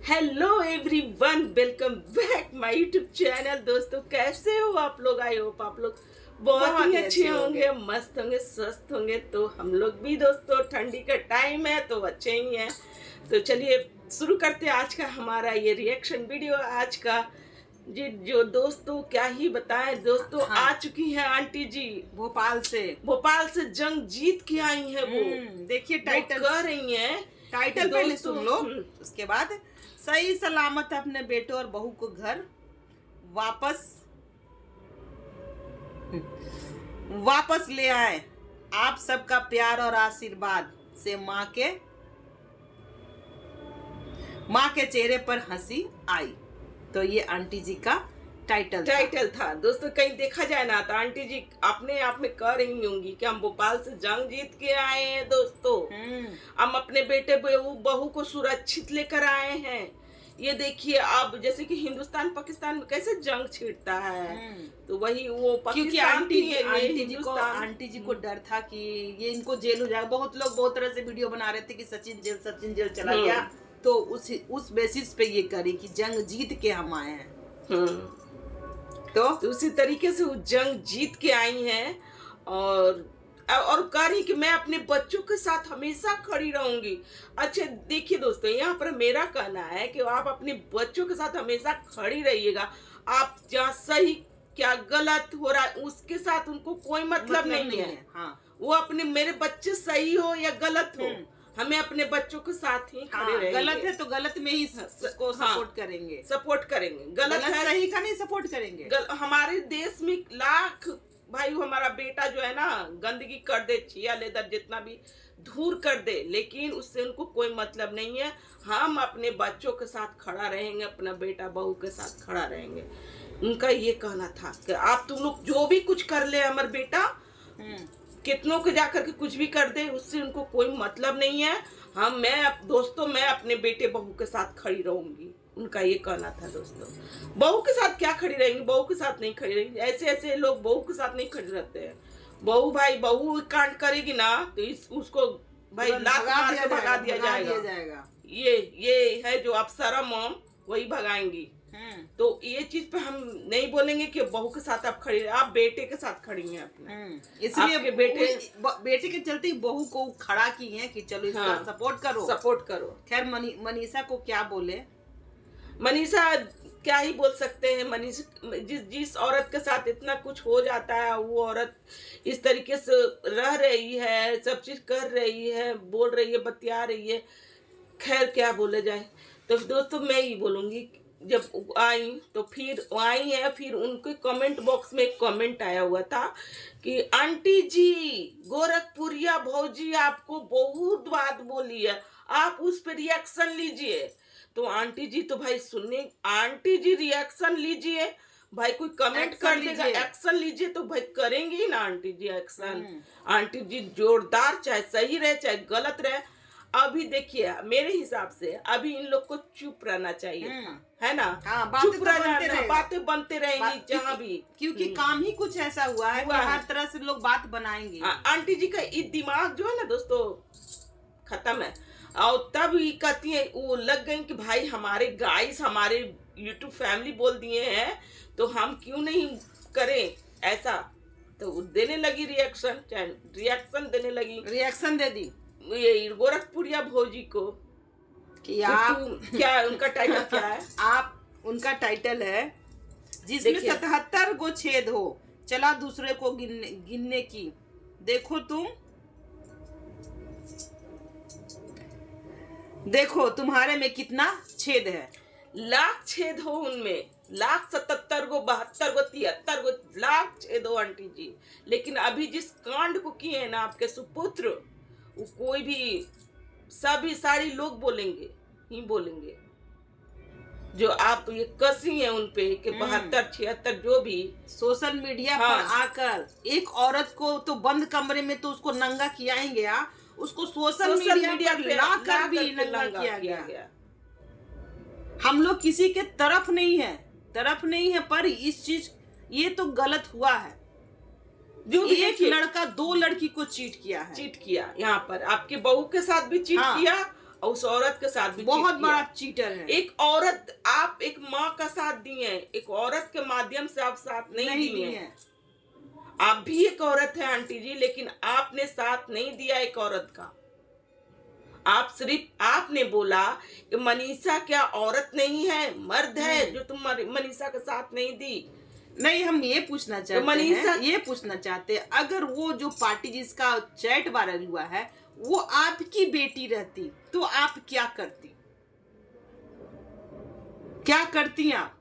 Hello everyone, welcome back my YouTube channel. दोस्तों कैसे हो आप लोग? आई होप आप लोग बहुत ही अच्छे होंगे, मस्त होंगे, स्वस्थ होंगे। तो हम लोग भी दोस्तों, ठंडी का टाइम है तो अच्छे ही हैं। तो चलिए शुरू करते हैं आज का हमारा ये रिएक्शन वीडियो। आज का जी जो दोस्तों क्या ही बताएं दोस्तों। हाँ। आ चुकी हैं आंटी जी भोपाल से जंग जीत के आई हैं। वो देखिए टाइटल कर रही हैं। टाइटल पहले सुन लो, उसके बाद सही सलामत अपने बेटे और बहू को घर वापस ले आए। आप सबका प्यार और आशीर्वाद से माँ के चेहरे पर हंसी आई। तो ये आंटी जी का टाइटल था दोस्तों। कहीं देखा जाए ना तो आंटी जी अपने आप में कह रही होंगी कि हम भोपाल से जंग जीत के आए हैं दोस्तों। हम अपने बेटे बहू को सुरक्षित लेकर आए हैं। ये देखिए, अब जैसे कि हिंदुस्तान पाकिस्तान में कैसे जंग छिड़ता है, तो वही वो क्योंकि आंटी जी को डर था कि ये इनको जेल हो जाएगा। बहुत लोग बहुत तरह से वीडियो बना रहे थे कि सचिन जेल चला गया। तो उस बेसिस पे ये करी कि जंग जीत के हम आए हैं। तो उसी तरीके से वो जंग जीत के आई हैं और कह रही कि मैं अपने बच्चों के साथ हमेशा खड़ी रहूंगी। अच्छा देखिए दोस्तों, यहाँ पर मेरा कहना है कि आप अपने बच्चों के साथ हमेशा खड़ी रहिएगा। आप जहाँ सही क्या गलत हो रहा है उसके साथ उनको कोई मतलब नहीं है। हाँ। वो अपने मेरे बच्चे सही हो या गलत हो, हमें अपने बच्चों के साथ ही खड़े रहेंगे। गलत है तो गलत में ही उसको सपोर्ट करेंगे। गलत है सही का नहीं सपोर्ट करेंगे। हमारे देश में लाख भाई, हमारा बेटा जो है ना गंदगी कर दे, छिया लेदर जितना भी धूर कर दे, लेकिन उससे उनको कोई मतलब नहीं है। हम अपने बच्चों के साथ खड़ा रहेंगे, अपना बेटा बहू के साथ खड़ा रहेंगे। उनका ये कहना था कि आप तुम लोग जो भी कुछ कर ले, हमारा बेटा कितनों के जाकर के कुछ भी कर दे, उससे उनको कोई मतलब नहीं है। मैं अपने बेटे बहू के साथ खड़ी रहूंगी। उनका ये कहना था दोस्तों। बहू के साथ क्या खड़ी रहेंगी? बहू के साथ नहीं खड़ी रहेंगी। ऐसे लोग बहू के साथ नहीं खड़े रहते हैं। बहू कांड करेगी ना तो उसको भाई लात मार के भगा दिया जाएगा। ये है जो अप्सरा मॉम वही भगाएंगी। तो ये चीज पे हम नहीं बोलेंगे कि बहू के साथ आप खड़ी, आप बेटे के साथ खड़ी हैं अपने। इसलिए बेटे के चलते बहू को खड़ा की है कि चलो इसका सपोर्ट करो। खैर मनीषा को क्या बोले? मनीषा क्या ही बोल सकते हैं। मनीषा जिस औरत के साथ इतना कुछ हो जाता है, वो औरत इस तरीके से रह रही है, सब चीज कर रही है, बोल रही है, बतिया रही है। खैर क्या बोले जाए। तो दोस्तों मैं ही बोलूंगी, जब आई तो फिर आई है, फिर उनके कमेंट बॉक्स में एक कमेंट आया हुआ था कि आंटी जी गोरखपुरिया भौजी आपको बहुत बात बोली है, आप उस पर रिएक्शन लीजिए। तो आंटी जी तो भाई सुनने, आंटी जी रिएक्शन लीजिए भाई, कोई कमेंट कर देगा एक्शन लीजिए तो भाई करेंगे ही ना आंटी जी एक्शन। आंटी जी जोरदार, चाहे सही रहे चाहे गलत रहे। अभी देखिए मेरे हिसाब से अभी इन लोग को चुप रहना चाहिए था, है ना? चुप रहना, बातें बनते रहेंगी जहाँ भी, क्योंकि काम ही कुछ ऐसा हुआ है कि हर तरह से लोग बात बनाएंगे। आंटी जी का दिमाग जो है ना दोस्तों खत्म है। और तब ये कहती है, वो लग गई कि भाई हमारे गाइस, हमारे यूट्यूब फैमिली बोल दिए हैं तो हम क्यों नहीं करें ऐसा। तो देने लगी रिएक्शन दे दी ये गोरखपुरिया भौजी को कि आप क्या उनका टाइटल क्या है? उनका टाइटल है जिसमें 77 गो छेद हो, चला दूसरे को गिनने की, देखो तुम्हारे में कितना छेद है। लाख छेद हो उनमें, लाख 77 गो 72 गो 73 गो लाख छेद हो आंटी जी। लेकिन अभी जिस कांड को किए हैं ना आपके सुपुत्र, वो कोई भी सभी सारी लोग बोलेंगे जो आप ये कसी है उनपे कि 72 76 जो भी सोशल मीडिया पर आकर एक औरत को तो बंद कमरे में तो उसको नंगा खियाएंगे, उसको सोशल मीडिया पर लाकर भी नंगा किया गया। हम लोग किसी के तरफ नहीं है, पर इस चीज ये तो गलत हुआ है। जो एक लड़का 2 लड़की को चीट किया। यहाँ पर आपके बहू के साथ भी चीट किया और उस औरत के साथ भी बहुत cheat बड़ा किया। चीटर है। एक औरत, आप एक माँ का साथ दिए हैं, एक औरत के माध्यम से आप साथ नहीं दिए हैं। आप भी एक औरत है आंटी जी, लेकिन आपने साथ नहीं दिया एक औरत का। आप सिर्फ आपने बोला कि मनीषा क्या औरत नहीं है, मर्द है, जो तुम मनीषा का साथ नहीं दी। नहीं, हम ये पूछना चाहते हैं, अगर वो जो पार्टी जिसका चैट वायरल हुआ है वो आपकी बेटी रहती तो आप क्या करती? क्या करती आप?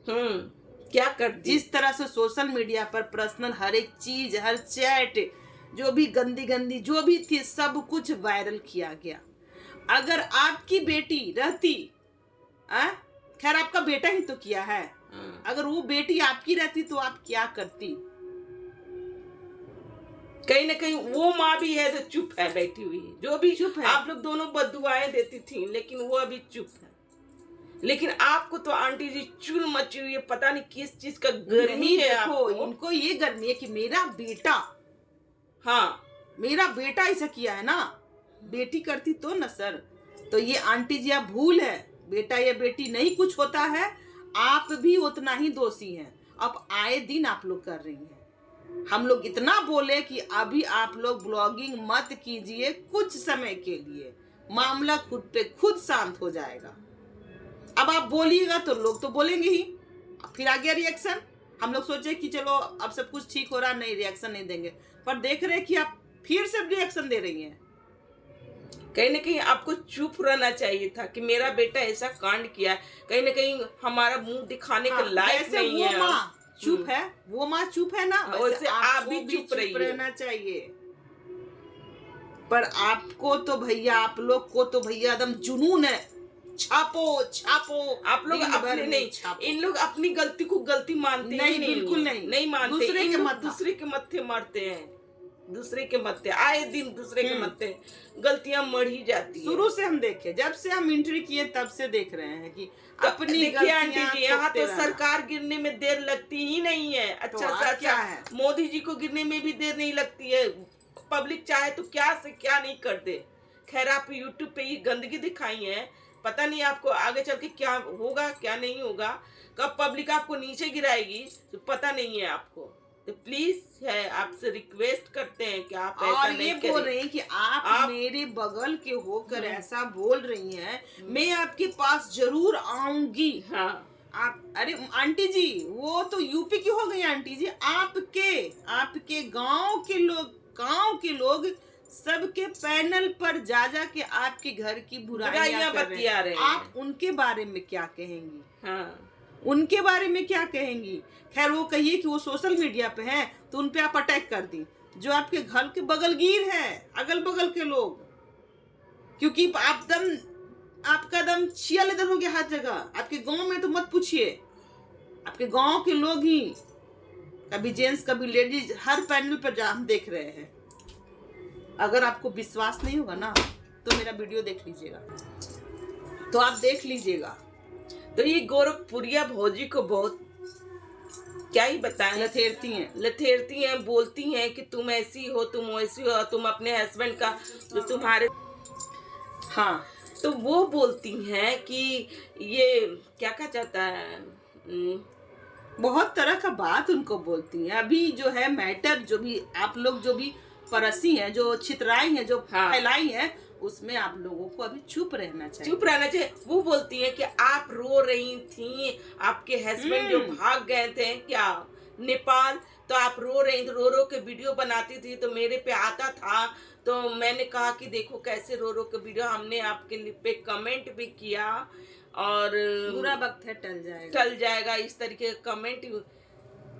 क्या करती? जिस तरह से सोशल मीडिया पर पर्सनल हर एक चीज, हर चैट, जो भी गंदी गंदी जो भी थी, सब कुछ वायरल किया गया। अगर आपकी बेटी रहती, खैर आपका बेटा ही तो किया है, अगर वो बेटी आपकी रहती तो आप क्या करती? कहीं ना कहीं वो माँ भी है जो चुप है, बैठी हुई है, जो भी चुप है। आप लोग दोनों बददुआएं देती थी, लेकिन वो अभी चुप है। लेकिन आपको तो आंटी जी चुल मची हुई है, पता नहीं किस चीज का गर्मी है आपको। इनको ये गर्मी है कि मेरा बेटा, मेरा बेटा ऐसा किया है ना, बेटी करती तो न सर। तो ये आंटी जी आप भूल है, बेटा या बेटी नहीं कुछ होता है, आप भी उतना ही दोषी हैं। अब आए दिन आप लोग कर रही हैं। हम लोग इतना बोले कि अभी आप लोग ब्लॉगिंग मत कीजिए कुछ समय के लिए, मामला खुद पे खुद शांत हो जाएगा। अब आप बोलिएगा तो लोग तो बोलेंगे ही, फिर आ गया रिएक्शन। हम लोग सोचे कि चलो अब सब कुछ ठीक हो रहा, नहीं रिएक्शन नहीं देंगे, पर देख रहे हैं कि आप फिर से रिएक्शन दे रही हैं। कहीं ना कहीं आपको चुप रहना चाहिए था कि मेरा बेटा ऐसा कांड किया। कहीं ना कहीं हमारा मुंह दिखाने के लायक नहीं है। चुप है वो माँ, चुप है ना, वैसे आप भी चुप रहना चाहिए। पर आपको तो भैया, आप लोग को तो भैया एकदम जुनून है, छापो छापो। आप लोग अपने नहीं, इन लोग अपनी गलती को गलती मानते नहीं, बिल्कुल नहीं मानते। दूसरे के मत्थे मारते हैं, दूसरे के मत्थे आए दिन दूसरे के मत्थे गलतियां मर ही जाती है। शुरू से हम देखे, जब से हम एंट्री किए तब से देख रहे हैं कि अपनी देखिए आंटी जी, यहाँ तो सरकार गिरने में देर लगती ही नहीं है। अच्छा क्या है, मोदी जी को गिरने में भी देर नहीं लगती है। पब्लिक चाहे तो क्या से क्या नहीं कर दे। खैर आप यूट्यूब पे ये गंदगी दिखाई है, पता नहीं आपको आगे चल के क्या होगा क्या नहीं होगा, कब पब्लिक आपको नीचे गिराएगी तो पता नहीं है आपको। तो प्लीज है आपसे रिक्वेस्ट करते हैं कि आप ऐसा नहीं करें। बोल रहे हैं कि आप मेरे बगल के होकर ऐसा बोल रही हैं, मैं आपके पास जरूर आऊंगी। आप, अरे आंटी जी वो तो यूपी की हो गई आंटी जी, आपके गांव के लोग सबके पैनल पर जा के आपके घर की बुराइयां बतिया रहे हैं। आप उनके बारे में क्या कहेंगी? उनके बारे में क्या कहेंगी? खैर वो कहिए कि वो सोशल मीडिया पे हैं तो उन पे आप अटैक कर दी, जो आपके घर के बगलगीर है, अगल बगल के लोग, क्योंकि आपका दम छियल इधर हो गया हर जगह। आपके गांव में तो मत पूछिए, आपके गांव के लोग ही कभी जेंट्स कभी लेडीज हर पैनल पर हम देख रहे हैं। अगर आपको विश्वास नहीं होगा ना तो मेरा वीडियो देख लीजिएगा, तो आप देख लीजिएगा। तो ये गोरखपुरिया भौजी को बहुत क्या ही बताएं, लथेरती हैं, बोलती हैं कि तुम ऐसी हो, तुम वैसी हो, तुम अपने हस्बैंड का जो तुम्हारे तो वो बोलती हैं कि ये क्या कहा जाता है, बहुत तरह का बात उनको बोलती हैं। अभी जो है मैटर, जो भी आप लोग जो भी परसी हैं, जो छितराई हैं, जो फैलाई हैं, उसमें आप लोगों को अभी चुप रहना चाहिए। वो बोलती है कि आप रो रही थी, आपके हस्बैंड जो भाग गए थे क्या नेपाल, तो आप रो रही थी, रो के वीडियो बनाती थी, तो मेरे पे आता था, तो मैंने कहा कि देखो कैसे रो के वीडियो, हमने आपके पे कमेंट भी किया और बुरा वक्त है टल जाएगा इस तरीके का कमेंट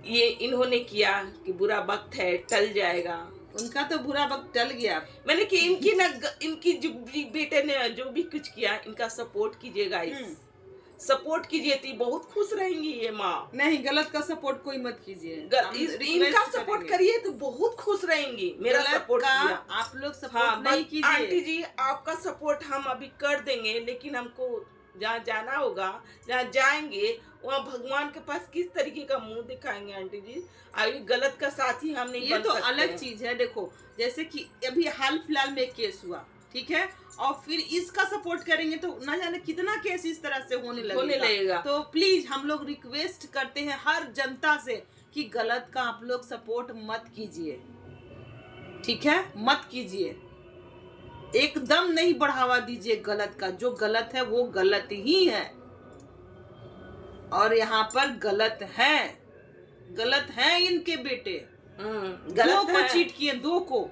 ये इन्होंने किया कि बुरा वक्त है टल जाएगा। उनका तो बुरा वक्त टल गया। मैंने कि इनकी जो बेटे ने जो भी कुछ किया, इनका सपोर्ट कीजिएगा, सपोर्ट कीजिए तो बहुत खुश रहेंगी ये माँ। नहीं, गलत का सपोर्ट कोई मत कीजिए, इनका सपोर्ट करिए तो बहुत खुश रहेंगी। मेरा सपोर्ट किया आप लोग सपोर्ट नहीं कीजिए। आंटी जी आपका सपोर्ट हम अभी कर देंगे, लेकिन हमको जहाँ जाना होगा, जहाँ जाएंगे वहाँ भगवान के पास किस तरीके का मुंह दिखाएंगे आंटी जी। अभी गलत का साथी हम नहीं बन सकते। ये तो अलग चीज है। देखो जैसे कि अभी हाल फिलहाल में एक केस हुआ, ठीक है, और फिर इसका सपोर्ट करेंगे तो ना जाने कितना केस इस तरह से होने लगेगा। तो प्लीज हम लोग रिक्वेस्ट करते हैं हर जनता से कि गलत का आप लोग सपोर्ट मत कीजिए, ठीक है, मत कीजिए, एकदम नहीं बढ़ावा दीजिए गलत का। जो गलत है वो गलत ही है, और यहाँ पर गलत है इनके बेटे। दो को चीट किए, दो को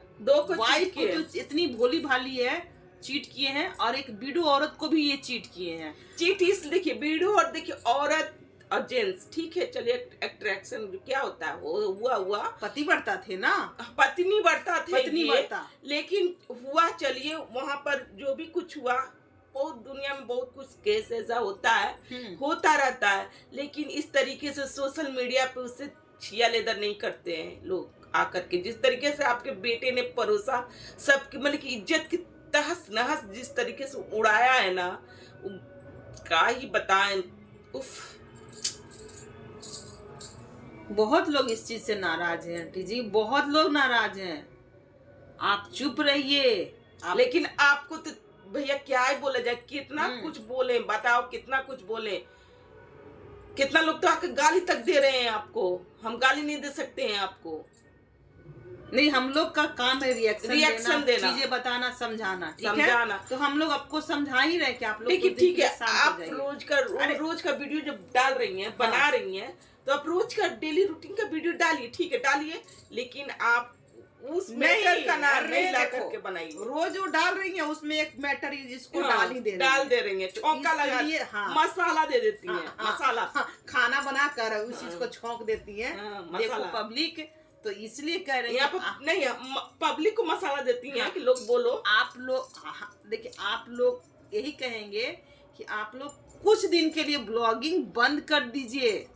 वाइफ को तो इतनी भोली भाली है, चीट किए हैं, और एक बीडू औरत को भी ये चीट किए हैं। चीट इस देखिए बीडू और देखिए औरत और जेंट्स, ठीक है, चलिए अट्रैक्शन क्या होता है वो हुआ पति बढ़ता थे ना, पत्नी बढ़ता थे, पत्नी बढ़ता, लेकिन हुआ, चलिए वहां पर जो भी कुछ हुआ, बहुत दुनिया में बहुत कुछ केस ऐसा होता है, होता रहता है, लेकिन इस तरीके से सोशल मीडिया पे उससे छिया लेदर नहीं करते हैं लोग आकर के। जिस तरीके से आपके बेटे ने परोसा, सबकी मतलब की इज्जत की तहस नहस जिस तरीके से उड़ाया है ना, क्या ही बताएं। उफ, बहुत लोग इस चीज से नाराज हैं आंटी जी, बहुत लोग नाराज हैं। आप चुप रहिए। लेकिन आपको तो भैया क्या ही बोला जाए, कितना कुछ बोले, बताओ कितना कुछ बोले। कितना लोग तो आकर गाली तक दे रहे हैं आपको, हम गाली नहीं दे सकते हैं आपको। नहीं, हम लोग का काम है रिएक्शन देना, चीजें बताना, समझाना, समझाना। तो हम लोग आपको समझा ही रहे कि आप लोग, लेकिन ठीक है, आप रोज का वीडियो जब डाल रही हैं, बना रही हैं, तो आप रोज का डेली रूटीन का वीडियो डालिए, ठीक है, डालिए, लेकिन आप उस मैटर का नाम नहीं ला करके बनाइए। रोज वो डाल रही है, उसमें एक मैटर इसको डाल दे रही है, चौंका लगा, मसाला दे देती है, मसाला खाना बना कर उस चीज को छौंक देती है, देखो पब्लिक। तो इसलिए कह रहे हैं नहीं, पब्लिक को मसाला देती हैं कि लोग बोलो। आप लोग देखिए, आप लोग यही कहेंगे कि आप लोग कुछ दिन के लिए ब्लॉगिंग बंद कर दीजिए,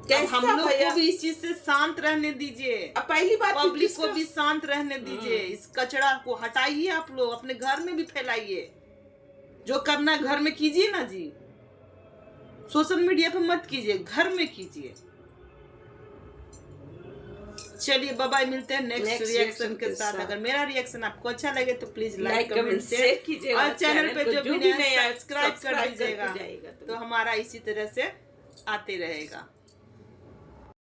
हम लोग को भी इस चीज से शांत रहने दीजिए। पहली बात, पब्लिक को भी शांत रहने दीजिए। इस कचरा को हटाइए, आप लोग अपने घर में भी फैलाइए, जो करना घर में कीजिए ना जी, सोशल मीडिया पे मत कीजिए, घर में कीजिए। चलिए बाय, मिलते हैं नेक्स्ट रिएक्शन के साथ। अगर मेरा रिएक्शन आपको अच्छा लगे तो प्लीज लाइक कमेंट शेयर कीजिए, और चैनल पे जो भी नया सब्सक्राइब कर दीजिएगा, तो हमारा इसी तरह से आते रहेगा।